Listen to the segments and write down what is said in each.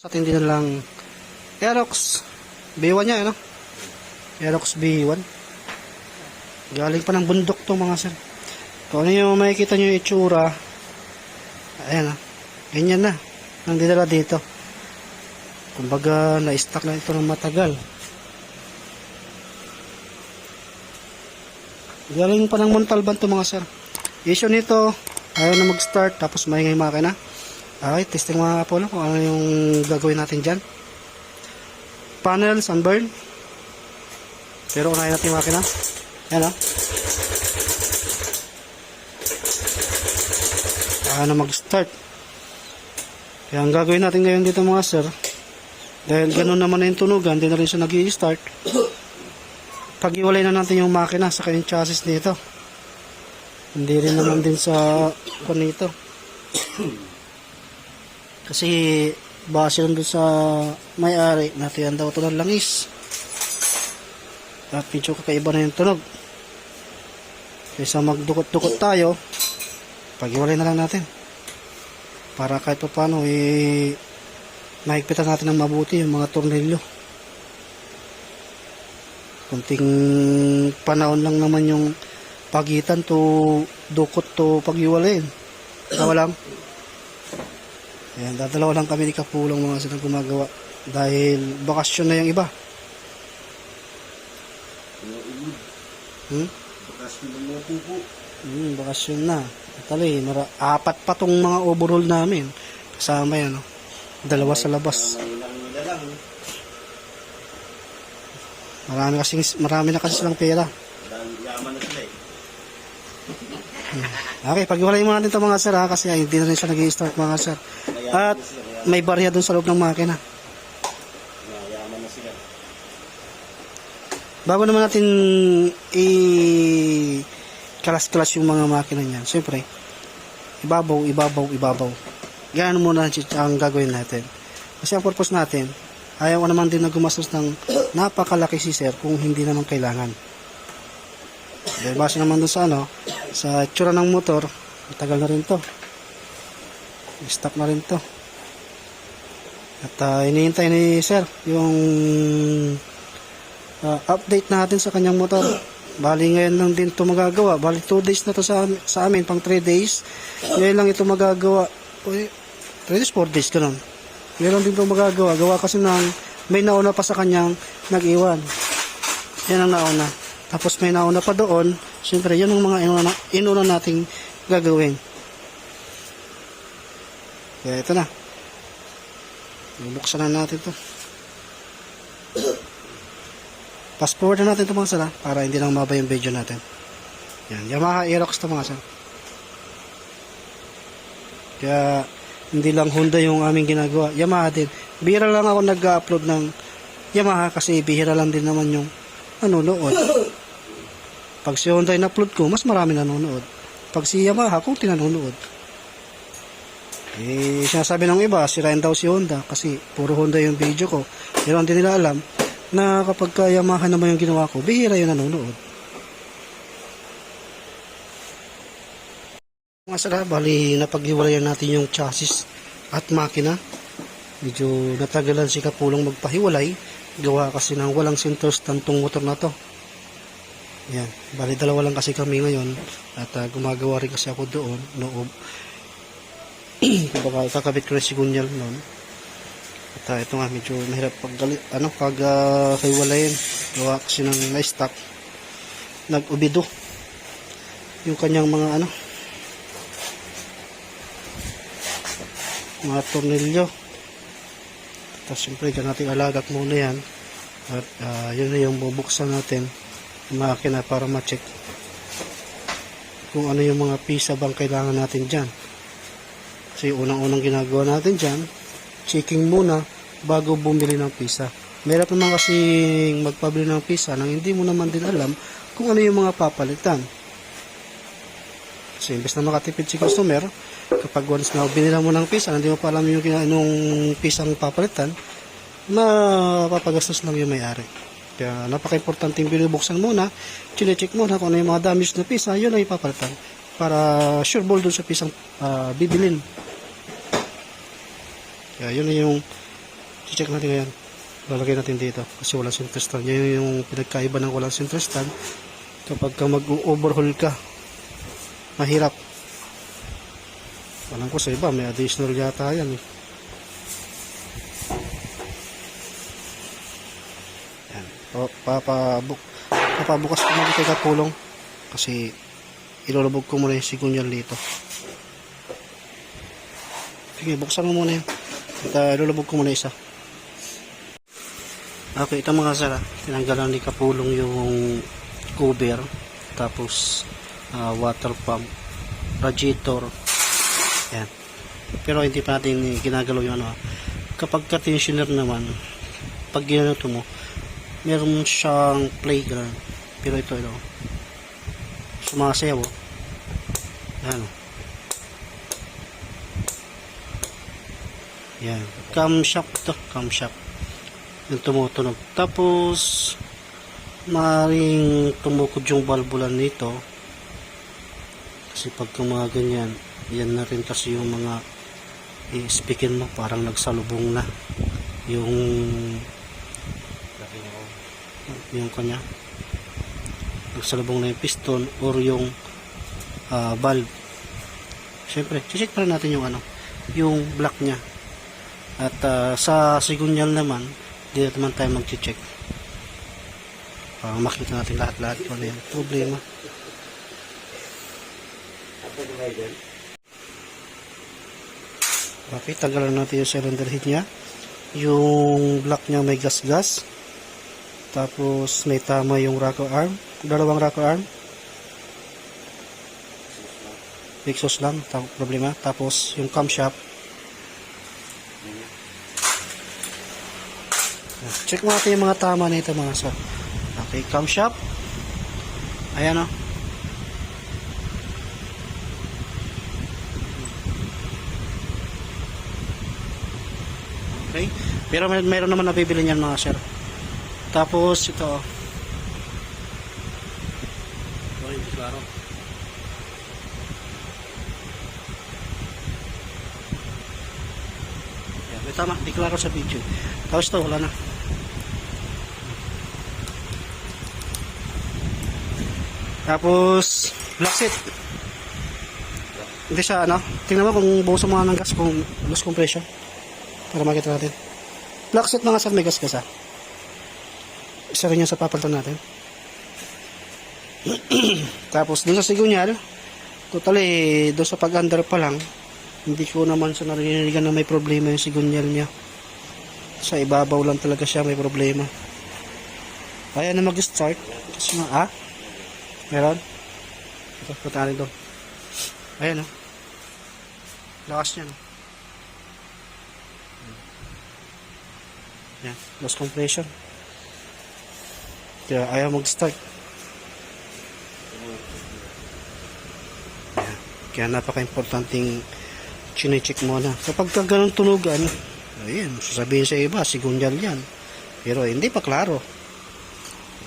Sa atin din lang Aerox B1 niya, ano? Aerox B1. Galing pa ng bundok to mga sir. Kung ano yung makikita nyo yung itsura, ayan, ganyan na ang dinala dito. Kumbaga na-stock na ito ng matagal. Galing pa ng Montalban to mga sir. Issue nito, ayaw na mag-start tapos maingay makina. Okay, testing mga Apollo kung ano yung gagawin natin dyan. Panel, sunburn. Pero unahin natin yung makina. Ayan o. Na mag-start. Kaya ang gagawin natin ngayon dito mga sir, dahil ganun naman na yung tunugan, hindi na rin siya nag-i-start. Pag-iwalay na natin yung makina sa kanyang chassis nito. Hindi rin naman din sa nito. Kasi base lang doon sa may-ari natin daw ito ng langis. At medyo kakaiba na yung tunog. Kaysa magdukot-dukot tayo, pag-iwalay na lang natin. Para kahit pa paano, mahigpitan natin ng mabuti yung mga tornilyo. Kunting panahon lang naman yung pagitan to dukot to pag-iwalayin. Tawa lang. Ayan, dadalawa lang kami ni Kapulong mga silang gumagawa. Dahil bakasyon na yung iba. Bakasyon na mga pupo. Bakasyon na. Tali, apat pa tong mga overall namin. Kasama yan, no? Dalawa sa labas. Marami na kasi silang pera. Yaman na sila eh. Okay, pag-iwalay mo natin ito mga sir ha, kasi hindi na rin siya nag-i-start mga sir. At may barya dun sa loob ng makina. Yaman na sila. Bago naman natin kalas-kalas yung mga makina niyan, siyempre, ibabaw. Ganun muna ang gagawin natin. Kasi ang purpose natin, ayaw ko naman din na gumastos ng napakalaki si sir kung hindi naman kailangan. Dahil base naman dun sa sa itsura ng motor, matagal na rin to. Stock na rin to. At iniintay ni sir yung update natin sa kanyang motor. Bali ngayon lang din ito magagawa. Bali 2 days na to sa amin, pang 3 days. Ngayon lang ito magagawa. 3 days, 4 days, ganun. Ngayon lang din ito magagawa. Gawa kasi may nauna pa sa kanyang nag-iwan. Yan ang nauna. Tapos may nauna pa doon. Siyempre, yun ang mga inuna nating gagawin. Kaya ito na. Bubuksan na natin ito. Fast forward na natin ito mga sir para hindi lang mababa yung video natin. Yan, Yamaha Aerox ito mga sir. Kaya hindi lang Honda yung aming ginagawa. Yamaha din. Bihira lang ako nag-upload ng Yamaha kasi bihira lang din naman yung nanonood. Pag si Honda in-upload ko, mas marami nanonood. Pag si Yamaha, kung tinanonood. Sinasabi ng iba, sirain daw si Honda kasi puro Honda yung video ko. Pero hindi nila alam na kapag Yamaha naman yung ginawa ko, bihira yung nanonood. Mga sir, bali napag-iwalayan natin yung chassis at makina. Medyo natagalan si Kapulong magpahiwalay. Gawa kasi ng walang center stand tong motor na to. Yan, bali dalawa lang kasi kami ngayon at gumagawa rin kasi ako doon noob. Baka ikakabit ko na si Gunyal noon. At ito nga medyo mahirap pag-hiwalayin. Gawa kasi ng na-stock. Nag-ubido yung kanyang mga mga tornilyo. Tapos siyempre natin alagak muna yan. At yun na yung bubuksan natin makina para ma-check kung ano yung mga pisa bang kailangan natin dyan. Kasi unang-unang ginagawa natin dyan, checking muna bago bumili ng pisa. Mahirap naman kasi magpabili ng pisa nang hindi mo naman din alam kung ano yung mga papalitan. Kasi imbes na makatipid si customer, kapag once na binila mo ng pisa, hindi mo pa alam yung anong pisang papalitan, mapapagastos lang yung may-ari. Kaya napaka-importante yung binubuksan muna, chine-check muna kung ano yung mga damage na pisa, yun ang ipapalitan. Para sure ball dun sa pisang bibilin. Kaya yun na yung check natin ngayon. Lalagay natin dito kasi walang sintrestan. Yan yung pinagkaiba ng walang sintrestan. Kapag ka mag-overhaul ka, mahirap. Alam ko sa iba, may additional yata yan eh. Yan. Papabukas ko muna kay kapulong kasi ilulubog ko muna yung sigunyal dito. Sige, buksan mo muna yan. At ilulubog ko muna isa. Okay, ito mga sir, tinanggalan ni kapulong yung cover, tapos water pump, radiator, yan. Pero hindi pa natin ginagalaw yung ano. Kapag ka-tensioner naman, pag ginagato mo, meron siyang playground. Pero ito, sumasayaw, oh. Yan. Yan. Camshaft to, camshaft. Yung tumutunog. Tapos, maaaring tumukod yung valvulan nito. Kasi pagka mga ganyan, yan na rin kasi yung mga i-speakin mo, parang nagsalubong na. Yung kanya. Nagsalubong na yung piston or yung valve. Siyempre, check pa rin natin yung yung block nya. At sa sigunyal naman, dito naman tayo mag-check para makita natin lahat-lahat kung ano yung problema. Okay, tagalan natin yung cylinder head nya. Yung block nya may gas-gas, tapos may tama yung rocker arm, dalawang rocker arm, exhaust lang, problema. Tapos yung camshaft, check mo natin yung mga tama nito mga sir. Okay, camshaft. Ayan o. Okay. Pero mayroon naman nabibili niyan mga sir. Tapos ito o. Oh, hindi klaro. Ayan, may tama. Hindi klaro sa video. Tapos ito, wala na. Tapos black seat. Hindi siya tingnan mo kung buhos mo ng gas, kung gas compression para makita natin. Black seat mga sir, may gas gas isa rin yan sa papalitan natin. Tapos dun sa sigunyal, totally doon sa pag-under pa lang, hindi ko naman sa narinigan na may problema yung sigunyal niya. Sa ibabaw lang talaga siya may problema. Kaya na mag-start kasi meron. Ito, punta rin doon. Ayan o. Lakas niya, no? Yan, loss compression. Kaya ayaw mag-start. Yan. Kaya napaka-importanting chine-check mo na. Kapag ka ganun tunugan, ayun, sasabihin sa iba, sigunyal yan. Pero hindi pa klaro.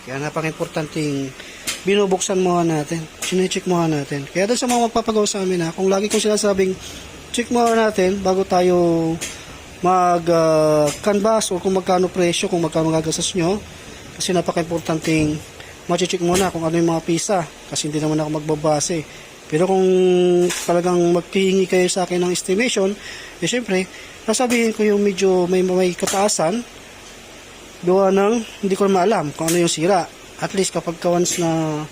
Kaya napaka-importanting binubuksan mo natin, chine-check mo natin. Kaya doon sa mga magpapagawa sa amin kung lagi kong sinasabing check mo natin bago tayo mag-canvas o kung magkano presyo, kung magkano gagastos nyo. Kasi napaka-importanting ma-check mo na kung ano yung mga pisa. Kasi hindi naman ako magbabase. Pero kung talagang maghihingi kayo sa akin ng estimation, syempre, nasabihin ko yung medyo may kataasan, gawa ng hindi ko maalam kung ano yung sira. At least kapag once na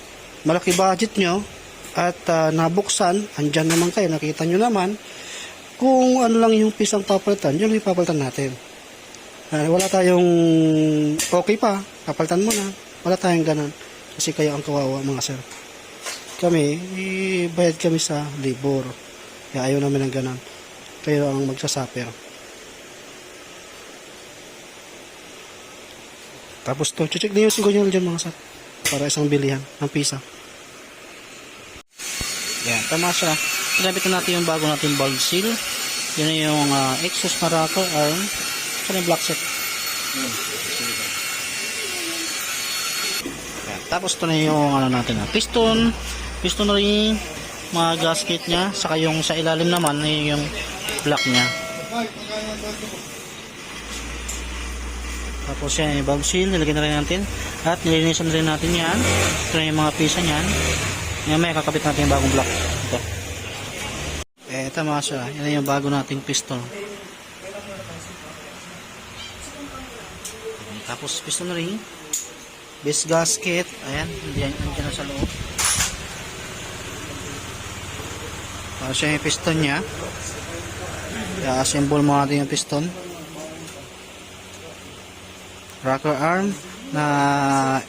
malaki budget nyo at nabuksan, andyan naman kayo, nakita nyo naman kung ano lang yung pisang papalitan, yun yung papalitan natin. Wala tayong okay pa, papalitan mo na, wala tayong ganun kasi kayo ang kawawa mga sir. Kami, bayad kami sa labor, kaya ayaw namin ng ganun, kayo ang magsasuffer. Tapos to, check din yung sigunyal dyan mga sir. Para isang bilihan ng pisa. Yan, tama siya. Kinabit na natin yung bago natin valve seal. Yan yung exhaust na rocker arm. Saan yung block set. Yan, tapos to na yung natin piston. Piston ring, mga gasket nya. Saka yung sa ilalim naman yung block nya. Tapos yan, yung valve seal, nilagyan na rin natin. At nilinisan rin natin yan. Ito na yung mga pisa niyan. Yan, may kakabit natin yung bagong block. Ito. Ito mga sir, yan yung bago nating piston. Tapos piston ring. Base gasket. Ayan, nandiyan na sa loob. Tapos yan yung piston nya. I-assemble mo natin yung piston. Rocker arm na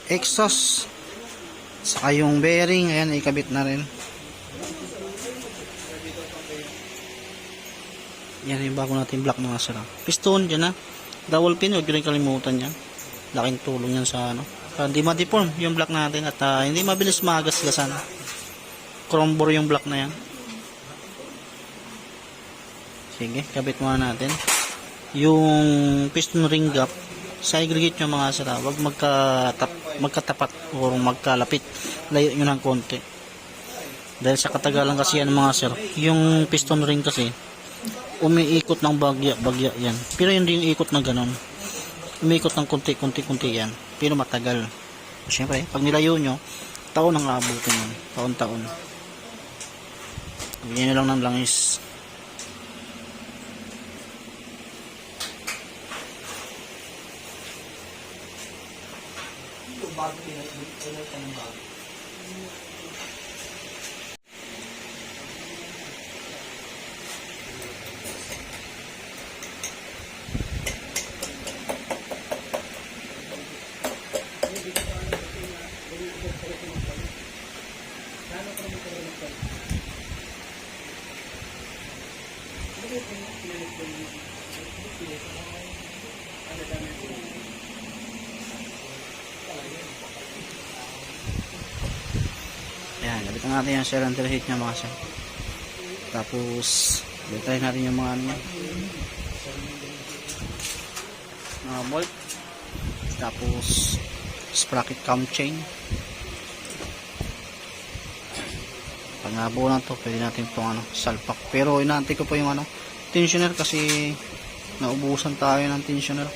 exhaust. Saka yung bearing. Ayan, ikabit na rin. Yan yung bago natin block mga sir. Piston dyan na. Dowel pin, huwag nyo rin kalimutan yan. Laking tulong yan sa ano. Hindi ma-deform yung block natin at hindi mabilis magasgasan. Chrome bore yung block na yan. Sige, kabit muna natin. Yung piston ring gap, sa aggregate nyo mga sir, huwag magkatapat o magkalapit. Layo nyo ng konti. Dahil sa katagalan kasi yan mga sir, yung piston ring kasi, umiikot ng bagya yan. Pero hindi yung ikot na ganon. Umiikot ng konti yan. Pero matagal. Siyempre, pag nilayo nyo, taon ang abutin yun. Taon-taon. Bigyan nyo lang ng langis. Ayan, gabitan natin yung cylinder head nya mga sir. Tapos gabitan natin yung mga ano nya, mga bolt. Tapos sprocket cam chain. Pag nabuo na to, pwede natin itong salpak. Pero inaantay ko pa yung tensioner kasi naubusan tayo ng tensioner.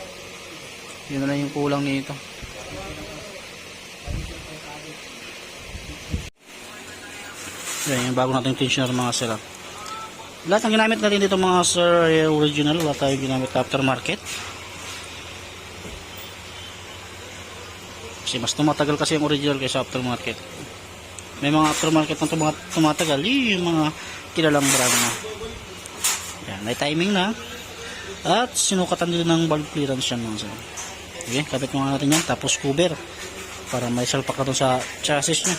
Yun na lang yung kulang nito. Yan yung bago natin tensioner mga sir. Lahat ng ginamit natin dito mga sir ay original. Wala tayo ginamit aftermarket. Kasi mas tumatagal kasi yung original kaysa aftermarket. May mga aftermarket na tumatagal, yung mga kilalang brand na. Yan, may timing na. At sinukatan din ng valve clearance yan mga sir. Okay, kabit mo natin yan. Tapos cover. Para may salpak na doon sa chassis nya.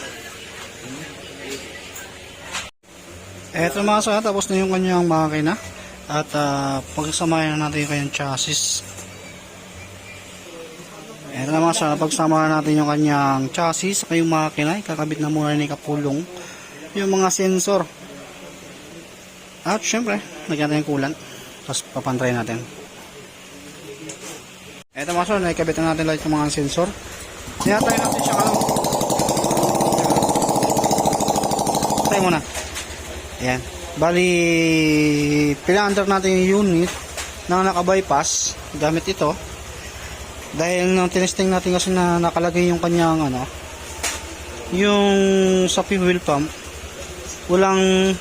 Eto mga sir, tapos na yung kanyang makina. At pagsamahin na natin yung kanyang chassis. Eto na mga sir, pagsama natin yung kanyang chassis sa kanyang makina. Kakabit na muna ni Kapulong yung mga sensor. At syempre, lagyan natin yung coolant. Tapos papantry natin. Eto mga sir, nakikabit na natin lahat yung mga sensor. Tinatry natin siya tayo muna. Ayan. Bali, pina-under natin yung unit na naka-bypass gamit ito. Dahil nung tinesting natin kasi na nakalagay yung kanyang yung sa fuel pump, walang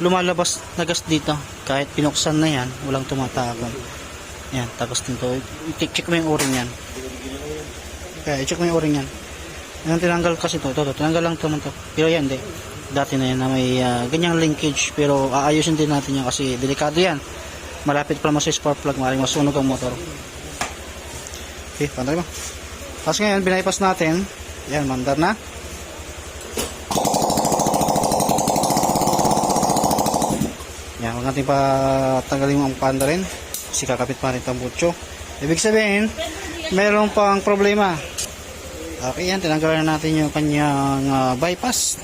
lumalabas na gas dito. Kahit pinuksan na yan, walang tumatapon. Yan, tapos dito, i-check mo yung o-ring yan. Kaya, i-check mo yung o-ring yan. Yan, tinanggal kasi ito, tinanggal lang ito. Pero yan, hindi. Dati na yan na may ganyang linkage. Pero aayusin din natin yan kasi delikado yan. Malapit pa naman sa spark plug, maaaring masunog ang motor. Okay, pantay mo. Tapos ngayon, binaypas natin. Yan, mandar na. Yan, huwag natin patanggalin ang panda rin. Kasi kakapit pa rin itong butso. Ibig sabihin, mayroon pang problema. Okay, yan, tinanggalan na natin yung kanyang bypass.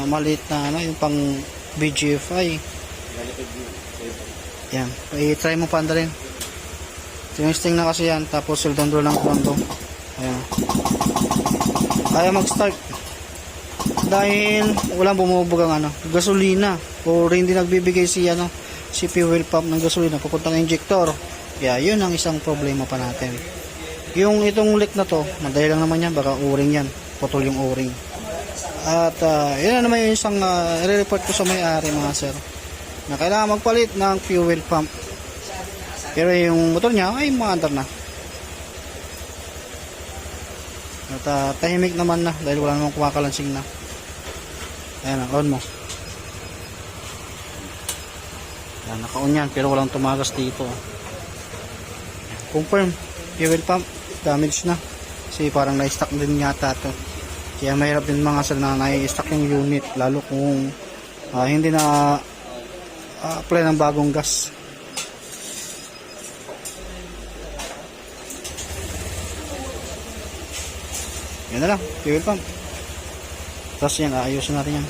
Maliit na yung pang BGFI. Yan, i-try mo panda rin. Tinesting na kasi yan, tapos sildandro lang konto. Ayan. Kaya mag-start. Dahil walang bumubugang gasolina. O hindi nagbibigay si fuel pump ng gasolina. Pupunta ng injector. Kaya yun ang isang problema pa natin. Yung itong leak na to, madali lang naman yan, baka o-ring yan, putol yung o-ring. At yun na naman yung isang i-report ko sa may-ari mga sir, na kailangan magpalit ng fuel pump. Pero yung motor niya ay maandar na. At tahimik naman na dahil wala namang kumakalansing na. Ayan, on mo. Ayan, naka-on yan pero walang tumagas dito. Confirm, fuel pump damage na. Kasi parang na-stuck din yata to. Kaya mahirap din mga sir na na-stuck yung unit. Lalo kung hindi na apply ng bagong gas. Yan na lang, fuel pump. Tapos yan, aayusin natin yan.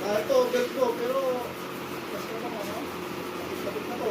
Ito, belt ko, pero basta naman, no? Lapit na to.